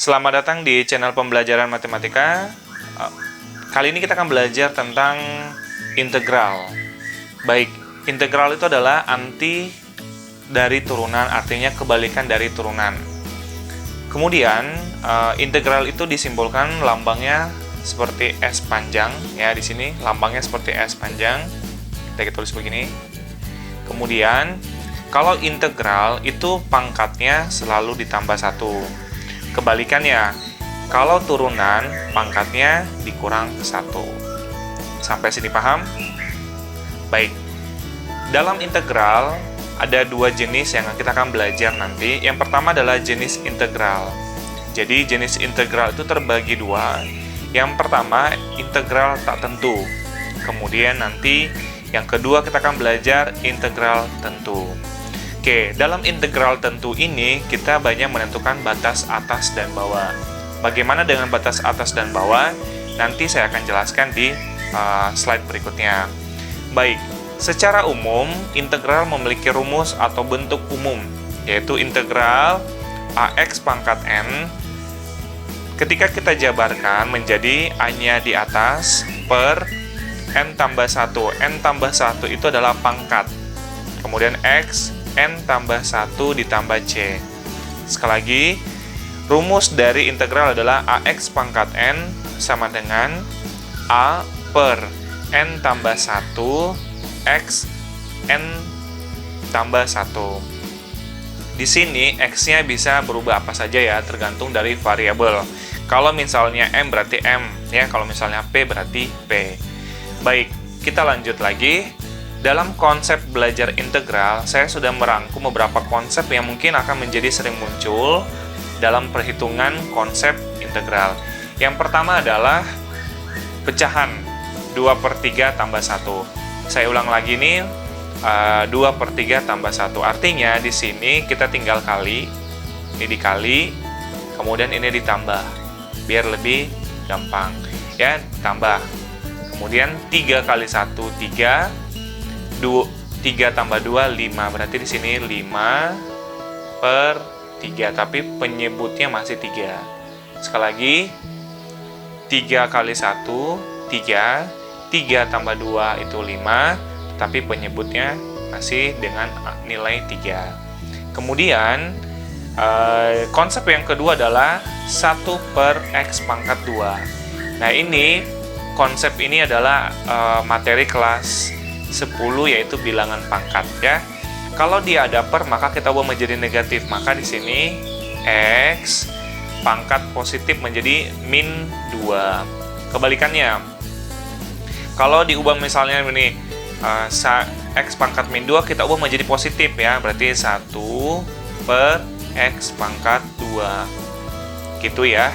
Selamat datang di channel pembelajaran matematika. Kali ini kita akan belajar tentang integral. Baik, integral itu adalah anti dari turunan, artinya kebalikan dari turunan. Kemudian, integral itu disimbolkan lambangnya seperti S panjang, ya di sini lambangnya seperti S panjang. Kita tulis begini. Kemudian, kalau integral itu pangkatnya selalu ditambah 1. Kebalikannya, kalau turunan pangkatnya dikurang 1. Sampai sini paham? Baik. Dalam integral ada dua jenis yang kita akan belajar nanti. Yang pertama adalah jenis integral. Jadi jenis integral itu terbagi dua. Yang pertama integral tak tentu. Kemudian nanti yang kedua kita akan belajar integral tentu. Oke, dalam integral tentu ini kita banyak menentukan batas atas dan bawah. Bagaimana dengan batas atas dan bawah? Nanti saya akan jelaskan di slide berikutnya. Baik, secara umum integral memiliki rumus atau bentuk umum, yaitu integral AX pangkat N. Ketika kita jabarkan menjadi A-nya di atas per N tambah 1. N tambah 1 itu adalah pangkat. Kemudian X N tambah 1 ditambah C. Sekali lagi, rumus dari integral adalah AX pangkat N sama dengan A per N tambah 1 X N tambah 1. Di sini X-nya bisa berubah apa saja ya, tergantung dari variabel. Kalau misalnya M berarti M, ya. Kalau misalnya P berarti P. Baik, kita lanjut lagi. Dalam konsep belajar integral, saya sudah merangkum beberapa konsep yang mungkin akan menjadi sering muncul dalam perhitungan konsep integral. Yang pertama adalah pecahan 2/3 tambah 1. Saya ulang lagi nih, 2/3 tambah 1. Artinya di sini kita tinggal kali, ini dikali, kemudian ini ditambah, biar lebih gampang. Ya, tambah. Kemudian 3 kali 1, 3. 3 tambah 2, 5. Berarti di sini 5/3, tapi penyebutnya masih 3. Sekali lagi, 3 kali 1, 3. 3 tambah 2 itu 5, tapi penyebutnya masih dengan nilai 3. Kemudian, konsep yang kedua adalah 1 per X pangkat 2. Nah, konsep ini adalah materi kelas 10, yaitu bilangan pangkat, ya. Kalau dia ada per, maka kita ubah menjadi negatif. Maka di sini X pangkat positif menjadi min 2. Kebalikannya, kalau diubah misalnya ini X pangkat min 2, kita ubah menjadi positif, ya. Berarti 1 per X pangkat 2. Gitu ya.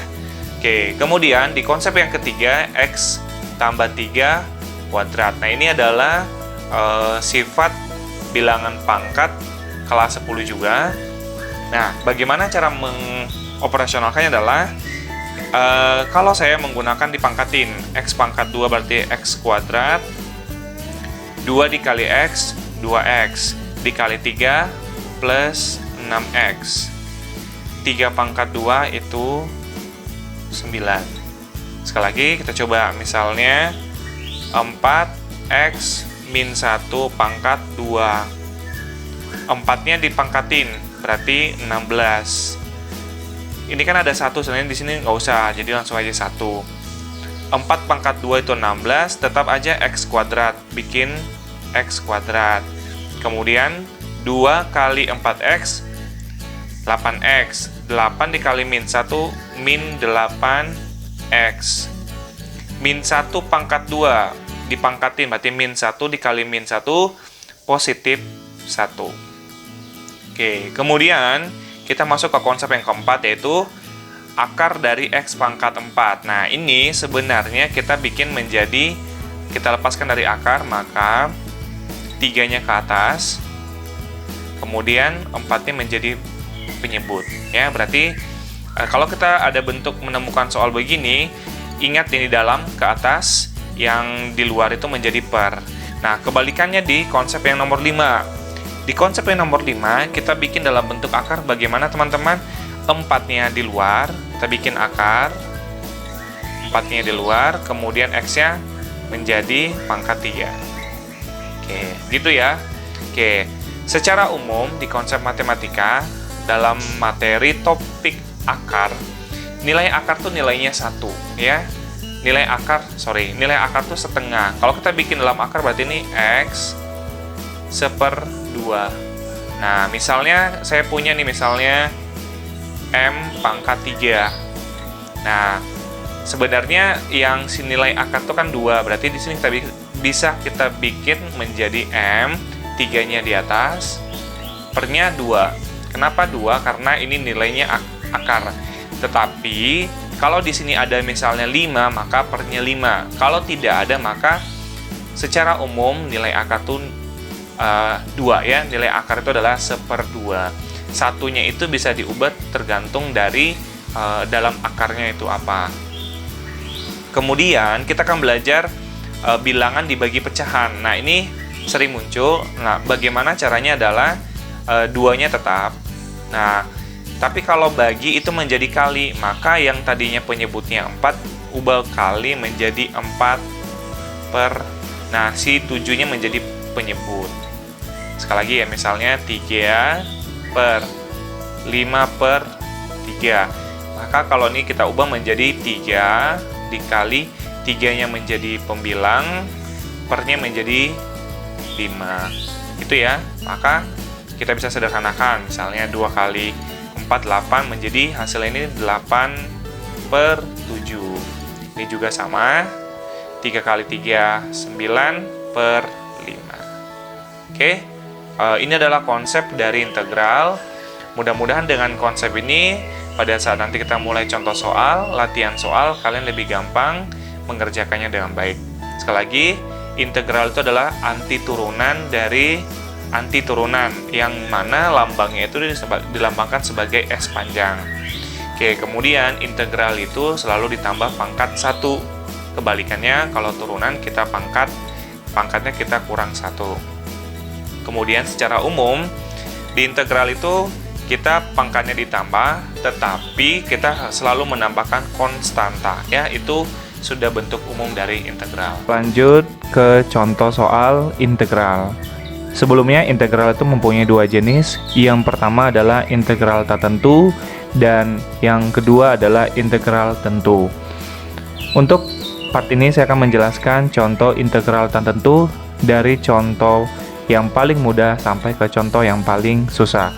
Oke, kemudian di konsep yang ketiga, X tambah 3 kuadrat. Nah, ini adalah sifat bilangan pangkat kelas 10 juga. Nah, bagaimana cara mengoperasionalkannya adalah kalau saya menggunakan dipangkatin, X pangkat 2 berarti X kuadrat, 2 dikali X, 2X, dikali 3 plus 6X. 3 pangkat 2 itu 9. Sekali lagi kita coba, misalnya 4X min 1 pangkat 2. 4-nya dipangkatin, berarti 16. Ini kan ada 1, sebenarnya di sini nggak usah, jadi langsung aja 1. 4 pangkat 2 itu 16, tetap aja X kuadrat, bikin X kuadrat. Kemudian 2 kali 4X, 8X. 8 dikali min 1, min 8X. Min 1 pangkat 2 dipangkatin, berarti min 1 dikali min 1 positif 1. Oke, kemudian kita masuk ke konsep yang keempat, yaitu akar dari X pangkat 4. Nah, ini sebenarnya kita bikin menjadi, kita lepaskan dari akar, maka 3-nya ke atas, kemudian 4-nya menjadi penyebut, ya. Berarti kalau kita ada bentuk menemukan soal begini, ingat ini dalam ke atas, yang di luar itu menjadi per. Nah, kebalikannya di konsep yang nomor 5. Di konsep yang nomor 5, kita bikin dalam bentuk akar bagaimana teman-teman? 4-nya di luar, kita bikin akar, 4-nya di luar, kemudian X-nya menjadi pangkat 3. Oke, gitu ya. Oke, secara umum di konsep matematika, dalam materi topik akar, nilai akar tuh nilainya 1, ya. Nilai akar tuh setengah. Kalau kita bikin dalam akar berarti ini X seper 2. Nah, misalnya saya punya nih, misalnya M pangkat 3. Nah, sebenarnya yang si nilai akar itu kan 2. Berarti di sini kita bisa kita bikin menjadi M, 3-nya di atas, pernya 2. Kenapa 2? Karena ini nilainya akar. Tetapi kalau di sini ada misalnya 5, maka pernya 5. Kalau tidak ada, maka secara umum nilai akar itu 2 ya. Nilai akar itu adalah seper 2. Satunya itu bisa diubah tergantung dari dalam akarnya itu apa. Kemudian kita akan belajar bilangan dibagi pecahan. Nah, ini sering muncul. Nah, bagaimana caranya adalah 2-nya tetap. Nah, tapi kalau bagi itu menjadi kali, maka yang tadinya penyebutnya 4 ubah kali menjadi 4 per. Nah, si 7-nya menjadi penyebut. Sekali lagi ya, misalnya 3 per 5 per 3. Maka kalau ini kita ubah menjadi 3 dikali 3-nya menjadi pembilang, pernya menjadi 5. Itu ya. Maka kita bisa sederhanakan, misalnya 2 kali 4, 8, menjadi hasil ini 8 per 7. Ini juga sama, 3 kali 3, 9 per 5. Oke, ini adalah konsep dari integral. Mudah-mudahan dengan konsep ini, pada saat nanti kita mulai contoh soal, latihan soal, kalian lebih gampang mengerjakannya dengan baik. Sekali lagi, integral itu adalah anti turunan dari anti turunan, yang mana lambangnya itu dilambangkan sebagai S panjang. Oke, kemudian integral itu selalu ditambah pangkat 1. Kebalikannya, kalau turunan kita pangkatnya kita kurang 1. Kemudian secara umum di integral itu kita pangkatnya ditambah, tetapi kita selalu menambahkan konstanta, ya. Itu sudah bentuk umum dari integral. Lanjut ke contoh soal integral. Sebelumnya, integral itu mempunyai 2 jenis. Yang pertama adalah integral tak tentu, dan yang kedua adalah integral tentu. Untuk part ini saya akan menjelaskan contoh integral tak tentu dari contoh yang paling mudah sampai ke contoh yang paling susah.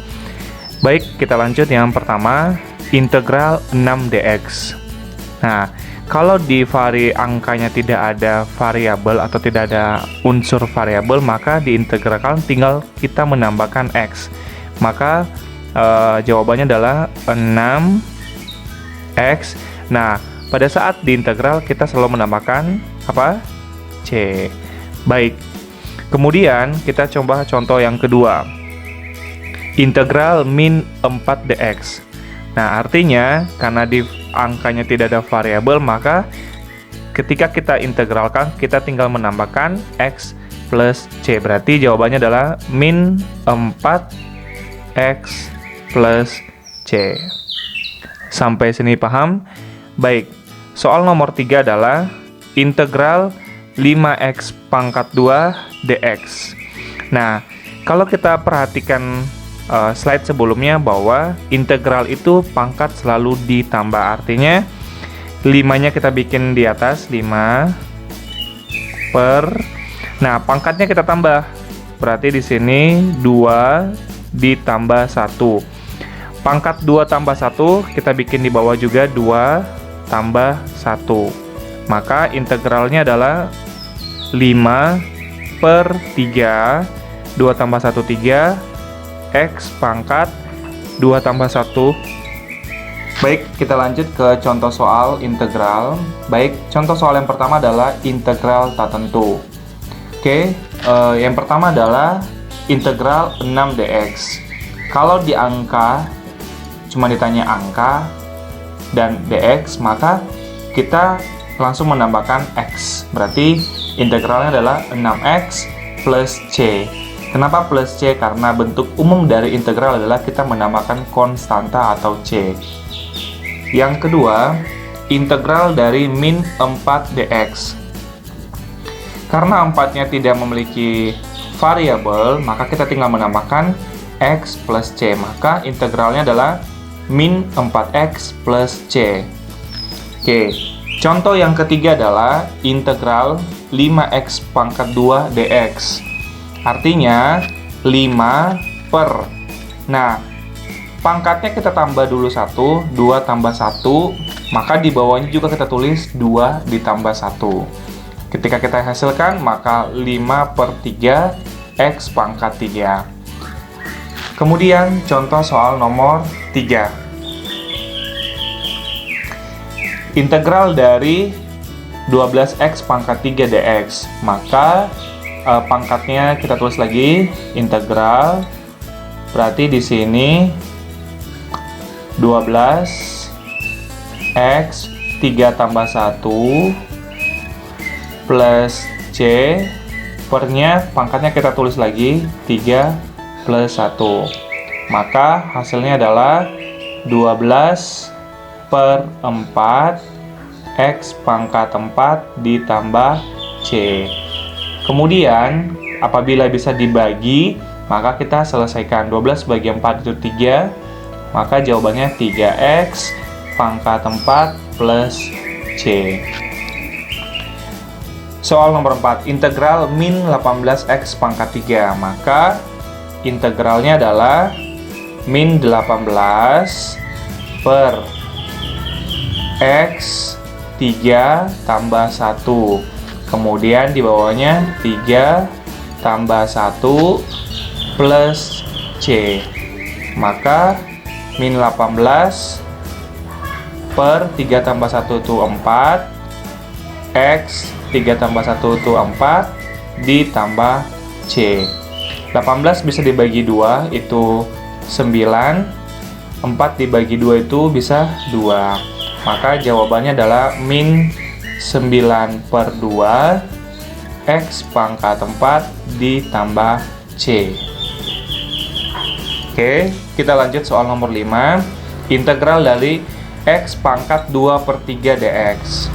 Baik, kita lanjut. Yang pertama, integral 6 dx. Nah, kalau di angkanya tidak ada variabel atau tidak ada unsur variabel, maka diintegralkan tinggal kita menambahkan x. Maka jawabannya adalah 6x. Nah, pada saat diintegral kita selalu menambahkan apa? C. Baik. Kemudian kita coba contoh yang kedua. Integral min 4 dx. Nah, artinya karena di angkanya tidak ada variabel, maka ketika kita integralkan, kita tinggal menambahkan x plus c. Berarti jawabannya adalah min 4x plus c. Sampai sini paham? Baik, soal nomor 3 adalah integral 5x pangkat 2 dx. Nah, kalau kita perhatikan slide sebelumnya, bahwa integral itu pangkat selalu ditambah. Artinya 5-nya kita bikin di atas, 5 per. Nah, pangkatnya kita tambah. Berarti di sini 2 ditambah 1. Pangkat 2 tambah 1 kita bikin di bawah juga, 2 tambah 1. Maka integralnya adalah 5 per 3. 2 tambah 1, 3. X pangkat 2 tambah 1. Baik, kita lanjut ke contoh soal integral. Baik, contoh soal yang pertama adalah integral tak tentu. Oke, yang pertama adalah integral 6 dx. Kalau di angka, cuma ditanya angka dan dx, maka kita langsung menambahkan x. Berarti integralnya adalah 6x plus c. Kenapa plus C? Karena bentuk umum dari integral adalah kita menambahkan konstanta atau C. Yang kedua, integral dari min 4 dx. Karena 4-nya tidak memiliki variabel, maka kita tinggal menambahkan x plus c. Maka integralnya adalah min 4x plus c. Oke, contoh yang ketiga adalah integral 5x pangkat 2 dx. Artinya 5 per. Nah, pangkatnya kita tambah dulu 1, 2 tambah 1, maka di bawahnya juga kita tulis 2 ditambah 1. Ketika kita hasilkan, maka 5 per 3 x pangkat 3. Kemudian, contoh soal nomor 3. Integral dari 12x pangkat 3 dx. Maka, pangkatnya kita tulis lagi, integral. Berarti di sini 12x 3 tambah 1 plus c, pernya pangkatnya kita tulis lagi 3 plus 1. Maka hasilnya adalah 12 per 4 x pangkat 4 ditambah c. Kemudian apabila bisa dibagi, maka kita selesaikan. 12 bagi 4 itu 3, maka jawabannya 3x pangkat 4 plus c. Soal nomor 4, integral min 18x pangkat 3. Maka integralnya adalah min 18 per x 3 tambah 1. Kemudian di bawahnya 3 tambah 1 plus c. Maka min 18 per 3 tambah 1 itu 4, x 3 tambah 1 itu 4, ditambah c. 18 bisa dibagi 2, itu 9. 4 dibagi 2 itu bisa 2. Maka jawabannya adalah min 9 per 2, x pangkat 4 ditambah c. Oke, kita lanjut soal nomor 5. Integral dari x pangkat 2 per 3 dx.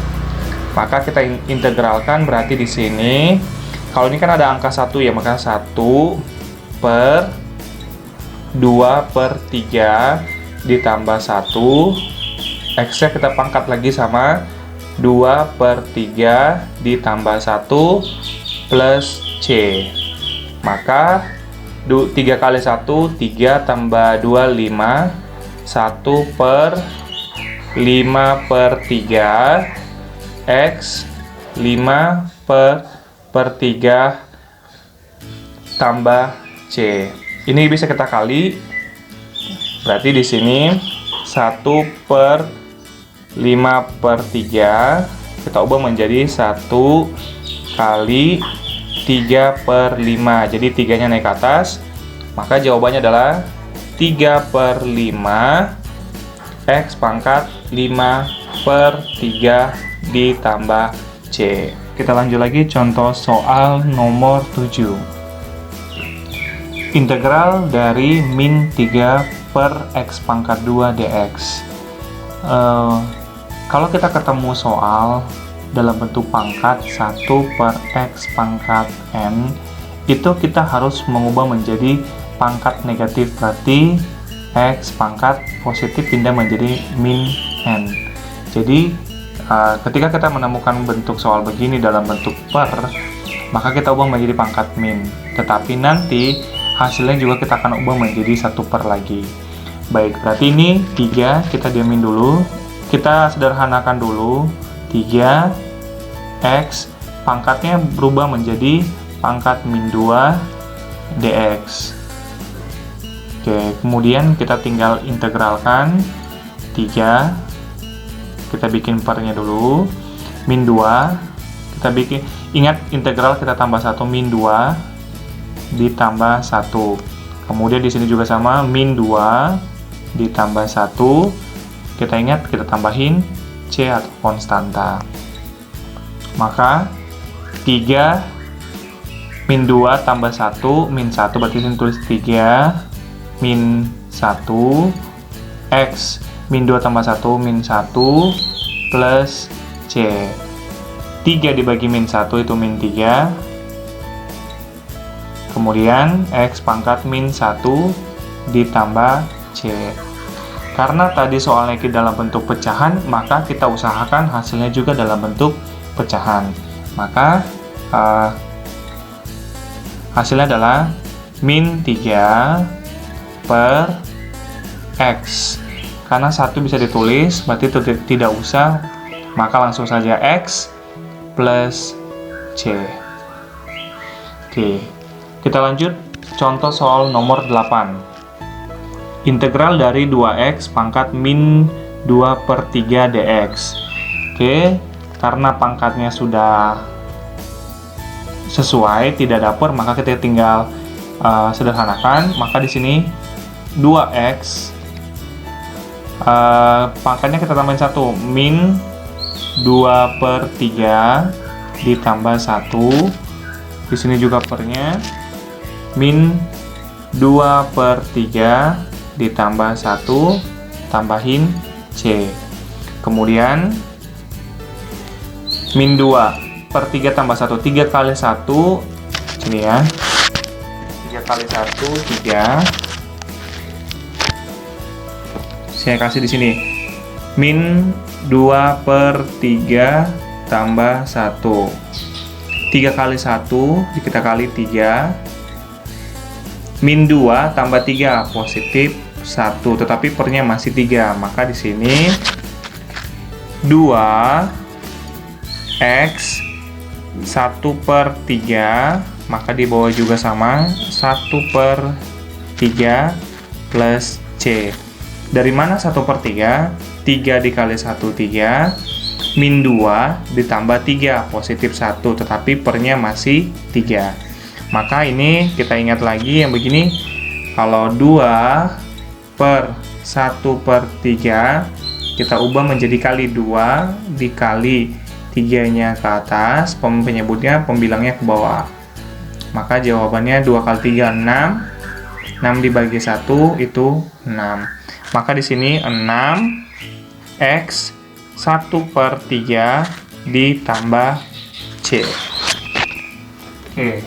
Maka kita integralkan, berarti di sini kalau ini kan ada angka 1 ya, maka 1 per 2 per 3 ditambah 1, x-nya kita pangkat lagi sama 2 per 3 ditambah 1 plus c. Maka 3 kali 1, 3 tambah 2, 5, 1 per 5 per 3 x 5 per 3 tambah c. Ini bisa kita kali. Berarti di sini 1 per 5 per 3 kita ubah menjadi 1 kali 3 per 5. Jadi 3-nya naik ke atas. Maka jawabannya adalah 3 per 5 x pangkat 5 per 3 ditambah c. Kita lanjut lagi contoh soal nomor 7. Integral dari min 3 per x pangkat 2 dx. Kalau kita ketemu soal dalam bentuk pangkat 1 per x pangkat n, itu kita harus mengubah menjadi pangkat negatif. Berarti x pangkat positif pindah menjadi min n. Jadi ketika kita menemukan bentuk soal begini dalam bentuk per, maka kita ubah menjadi pangkat min. Tetapi nanti hasilnya juga kita akan ubah menjadi 1 per lagi. Baik, berarti ini 3, kita diamin dulu. Kita sederhanakan dulu. 3x pangkatnya berubah menjadi pangkat min 2 dx. Oke, kemudian kita tinggal integralkan 3. Kita bikin pernya dulu, min 2, kita bikin, ingat integral kita tambah 1, min 2 ditambah 1. Kemudian di sini juga sama, min 2 ditambah 1. Kita ingat, kita tambahin c atau konstanta. Maka 3 min 2 tambah 1, min 1, berarti sini tulis 3 min 1 x min 2 tambah 1, min 1 plus C. 3 dibagi min 1 itu min 3. Kemudian X pangkat min 1 ditambah C. Karena tadi soalnya dalam bentuk pecahan, maka kita usahakan hasilnya juga dalam bentuk pecahan. Maka hasilnya adalah min 3 per X. Karena 1 bisa ditulis, berarti tidak usah, maka langsung saja X plus C. Oke, kita lanjut contoh soal nomor 8. Integral dari 2X pangkat min 2 per 3 dx. Oke, karena pangkatnya sudah sesuai, tidak dapur, maka kita tinggal sederhanakan. Maka di sini 2X pangkatnya kita tambahin 1, min 2 per 3 ditambah 1. Di sini juga pernya min 2 per 3 ditambah 1 tambahin C. Kemudian min 2 per 3 tambah 1, 3 kali 1 sini ya, 3 kali 1 3. Saya kasih di sini min 2 per 3 tambah 1. 3 kali 1 kita kali 3. Min 2 tambah 3 positif 1, tetapi pernya masih 3. Maka di sini 2X 1 per 3, maka di bawah juga sama 1 per 3 plus C. Dari mana 1 per 3? 3 dikali 1, 3. Min 2 ditambah 3, positif 1, tetapi pernya masih 3. Maka ini kita ingat lagi yang begini. Kalau 2 per 1 per 3, kita ubah menjadi kali 2, dikali 3-nya ke atas, penyebutnya, pembilangnya ke bawah. Maka jawabannya 2 kali 3, 6. 6 dibagi 1 itu 6. Maka di sini 6X 1 per 3 ditambah C. Oke.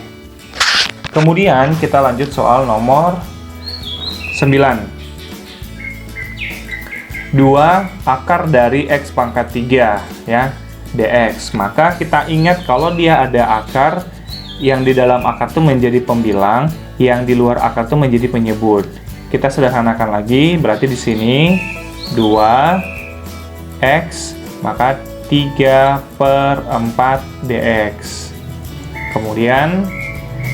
Kemudian kita lanjut soal nomor 9. 2 akar dari X pangkat 3 ya, dx. Maka kita ingat kalau dia ada akar, yang di dalam akar itu menjadi pembilang, yang di luar akar itu menjadi penyebut. Kita sederhanakan lagi, berarti di sini 2X, maka 3 per 4 dx. Kemudian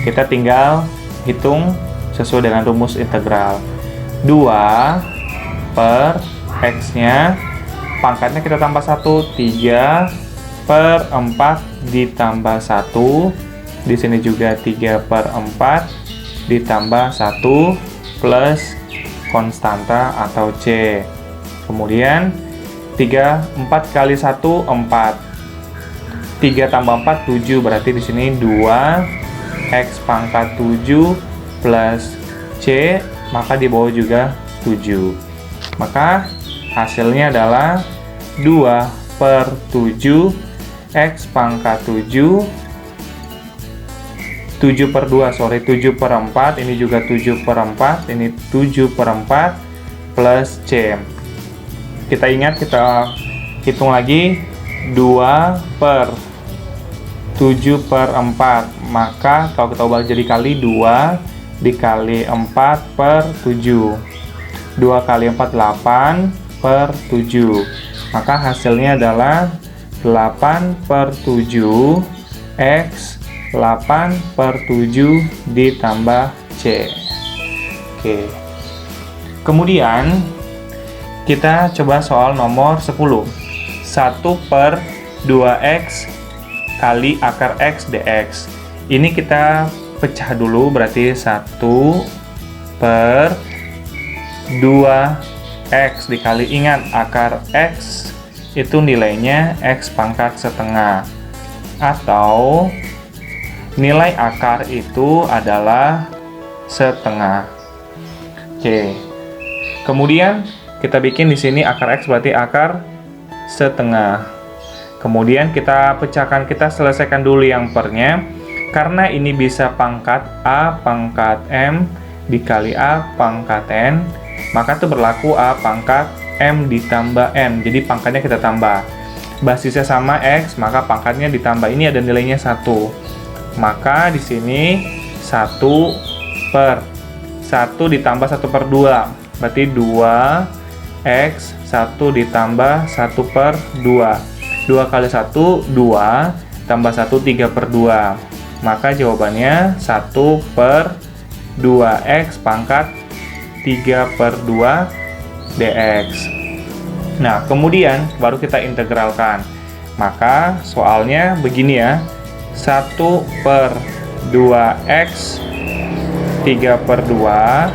kita tinggal hitung sesuai dengan rumus integral. 2 per X-nya, pangkatnya kita tambah 1, 3 per 4 ditambah 1. Di sini juga 3 per 4 ditambah 1 plus konstanta atau C. Kemudian 4 kali 1 4. 3 tambah 4 7, berarti di sini 2X pangkat 7 plus C, maka di bawah juga 7. Maka hasilnya adalah 2 per 7 X pangkat 7 7 per 2, 7 per 4, ini juga 7 per 4, ini 7 per 4 plus C. Kita ingat, kita hitung lagi 2 per 7 per 4, maka kalau kita ubah jadi kali 2 dikali 4 per 7, 2 kali 4 8 per 7, maka hasilnya adalah 8 per 7 X 8 per 7 ditambah C. Oke. Kemudian kita coba soal nomor 10. 1 per 2X kali akar X dx. Ini kita pecah dulu, berarti 1 per 2X dikali, ingat akar X itu nilainya X pangkat setengah, atau nilai akar itu adalah setengah. Oke. Kemudian kita bikin di sini akar X berarti akar setengah. Kemudian kita pecahkan, kita selesaikan dulu yang pernya. Karena ini bisa pangkat A pangkat M dikali A pangkat N, maka itu berlaku A pangkat M ditambah N. Jadi pangkatnya kita tambah. Basisnya sama X, maka pangkatnya ditambah. Ini ada nilainya 1. Maka di sini 1 per 1 ditambah 1 per 2. Berarti 2X 1 ditambah 1 per 2. 2 kali 1, 2. Tambah 1, 3 per 2. Maka jawabannya 1 per 2X pangkat 3 per 2 dx. Nah, kemudian baru kita integralkan. Maka soalnya begini ya. 1 per 2X 3 per 2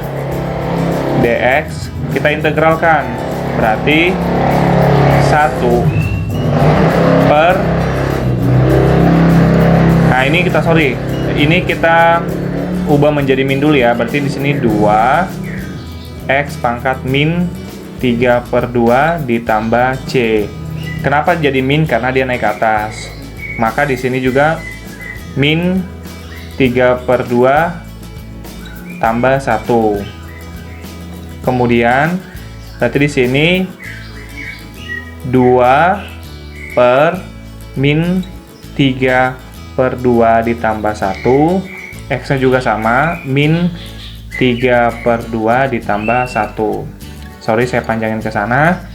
dx. Kita integralkan. Berarti 1 per, nah ini kita ubah menjadi min dulu ya. Berarti di sini 2x pangkat min 3 per 2 ditambah c. Kenapa jadi min? Karena dia naik ke atas. Maka di sini juga min 3 per 2 tambah 1. Kemudian berarti di sini 2 per min 3 per 2 ditambah 1, X-nya juga sama, min 3 per 2 ditambah 1. Sorry, saya panjangin ke sana.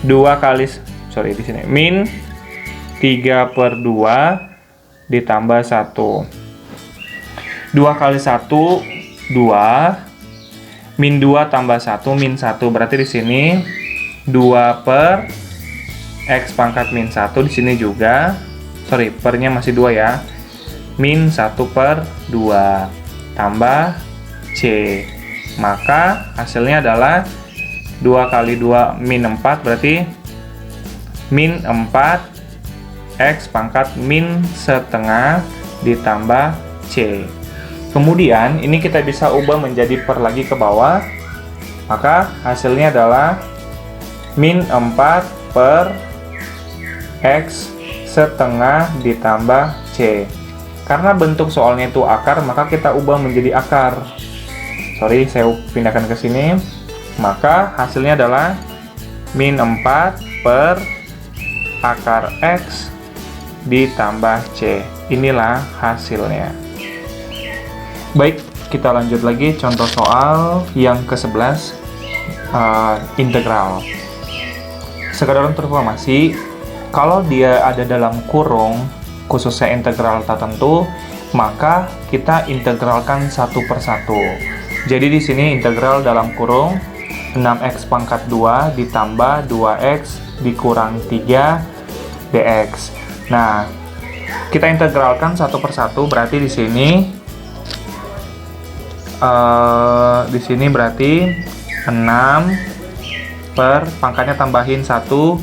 2 kali, sorry di sini, min 3 per 2 ditambah 1. 2 kali 1, 2. Min 2 tambah 1, min 1. Berarti di sini 2 per X pangkat min 1, di sini juga. Sorry, pernya masih 2 ya. Min 1 per 2 tambah C. Maka hasilnya adalah 2 kali 2 min 4, berarti min 4 X pangkat min setengah ditambah C. Kemudian ini kita bisa ubah menjadi per lagi ke bawah. Maka hasilnya adalah min 4 per X setengah ditambah C. Karena bentuk soalnya itu akar, maka kita ubah menjadi akar. Sorry, saya pindahkan ke sini. Maka hasilnya adalah min 4 per akar X ditambah C. Inilah hasilnya. Baik, kita lanjut lagi contoh soal yang ke-11, integral. Sekedar untuk informasi, kalau dia ada dalam kurung, khususnya integral tertentu, maka kita integralkan satu per satu. Jadi di sini integral dalam kurung 6x pangkat 2 ditambah 2x dikurang 3 dx. Nah, kita integralkan satu per satu, berarti di sini berarti 6 per pangkatnya tambahin 1,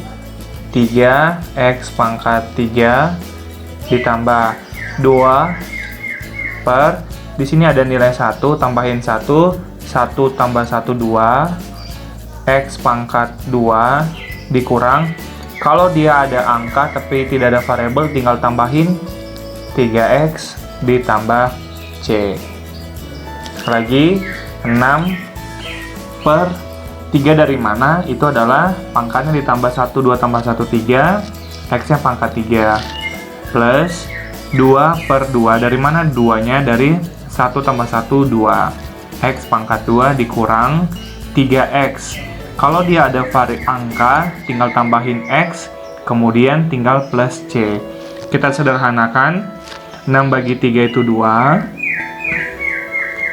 3x pangkat 3 ditambah 2 per, di sini ada nilai 1, tambahin 1, 1 tambah 1, 2, x pangkat 2 dikurang, kalau dia ada angka tapi tidak ada variabel, tinggal tambahin 3x ditambah c. Lagi 6 per 3 dari mana? Itu adalah pangkatnya ditambah 1, 2 tambah 1, 3, x-nya pangkat 3, plus 2 per 2. Dari mana 2-nya? Dari 1 tambah 1, 2. X pangkat 2 dikurang 3x. Kalau dia ada angka, tinggal tambahin x, kemudian tinggal plus c. Kita sederhanakan, 6 bagi 3 itu 2.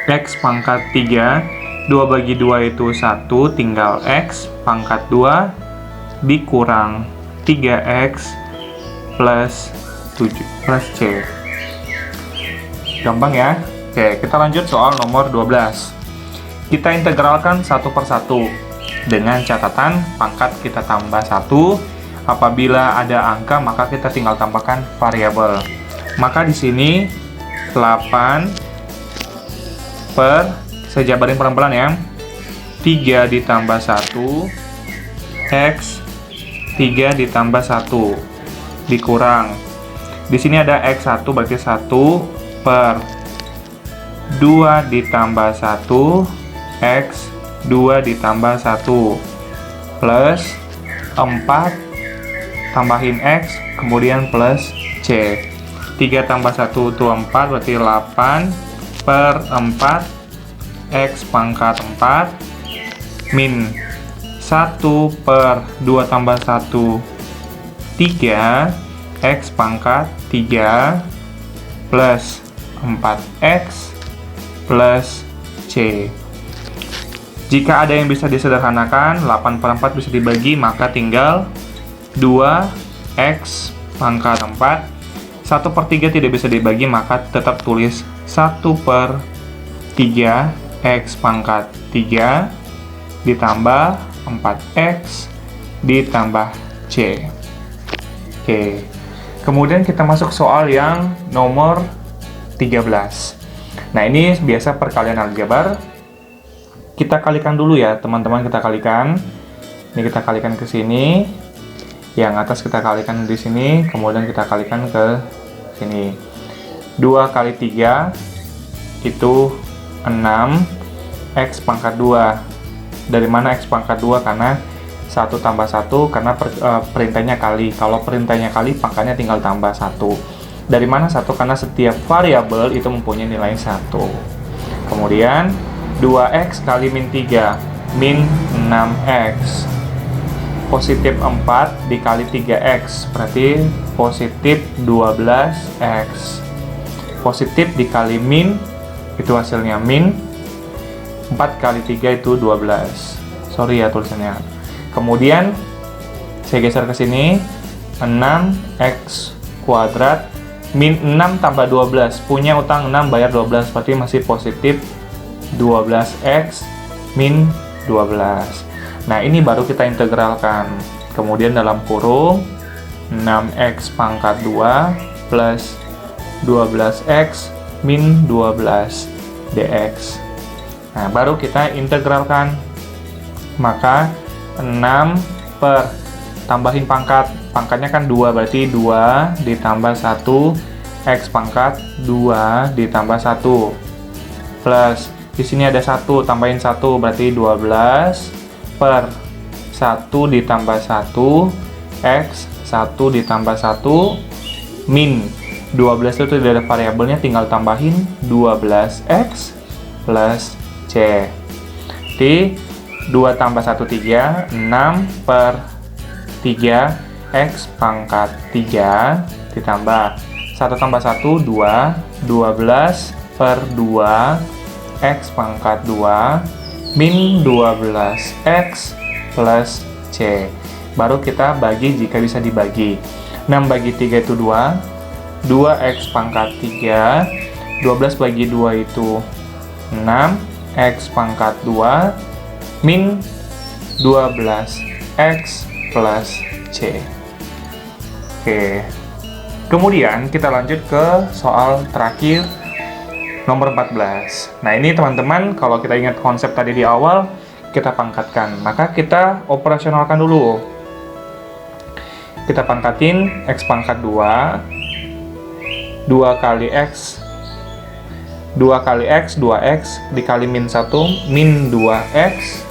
X pangkat 3. 2 bagi 2 itu 1, tinggal x pangkat 2 dikurang 3x plus 7 plus c. Gampang ya? Oke, kita lanjut soal nomor 12. Kita integralkan satu per satu dengan catatan pangkat kita tambah 1. Apabila ada angka, maka kita tinggal tambahkan variabel. Maka di sini 8 per, saya jabarin pelan-pelan ya, 3 ditambah 1 X 3 ditambah 1 dikurang. Di sini ada X1 berarti 1 per 2 ditambah 1 X 2 ditambah 1 plus 4 tambahin X kemudian plus C. 3 tambah 1 itu 4 berarti 8 per 4 X pangkat 4 min 1 per 2 tambah 1 3 X pangkat 3 plus 4X plus C. Jika ada yang bisa disederhanakan, 8 per 4 bisa dibagi, maka tinggal 2X pangkat 4. 1 per 3 tidak bisa dibagi, maka tetap tulis 1 per 3 X pangkat 3 ditambah 4X ditambah C. Oke. Kemudian kita masuk soal yang nomor 13. Nah, ini biasa perkalian aljabar. Kita kalikan dulu ya, teman-teman, kita kalikan. Ini kita kalikan ke sini. Yang atas kita kalikan di sini, kemudian kita kalikan ke sini. 2 kali 3 itu 6 X pangkat 2. Dari mana X pangkat 2? Karena 1 tambah 1 karena perintahnya kali. Kalau perintahnya kali, pangkatnya tinggal tambah 1. Dari mana 1? Karena setiap variabel itu mempunyai nilai 1. Kemudian 2X kali min 3, min 6X. Positif 4 dikali 3X, berarti positif 12X. Positif dikali min, itu hasilnya min. 4 kali 3 itu 12. Sorry ya tulisannya. Kemudian saya geser ke sini, 6X kuadrat min 6 tambah 12. Punya utang 6 bayar 12, berarti masih positif 12X min 12. Nah, ini baru kita integralkan. Kemudian dalam kurung 6X pangkat 2 plus 12X min 12 dx. Nah, baru kita integralkan. Maka 6 per tambahin pangkat, pangkatnya kan 2, berarti 2 ditambah 1 X pangkat 2 ditambah 1 plus di sini ada 1, tambahin 1 berarti 12 per 1 ditambah 1 X 1 ditambah 1 min 12 itu tidak ada variabelnya, tinggal tambahin 12X plus C. Di 2 tambah 1, 3, 6 per 3 X pangkat 3 ditambah 1 tambah 1, 2, 12 per 2 X pangkat 2 min 12X plus C. Baru kita bagi jika bisa dibagi. 6 bagi 3 itu 2, 2X pangkat 3, 12 bagi 2 itu 6, X pangkat 2 min 12X plus C. Oke. Kemudian kita lanjut ke soal terakhir nomor 14. Nah, ini teman-teman, kalau kita ingat konsep tadi di awal, kita pangkatkan. Maka kita operasionalkan dulu. Kita pangkatin X pangkat 2, 2 kali X, 2 kali X, 2X dikali min 1, min 2X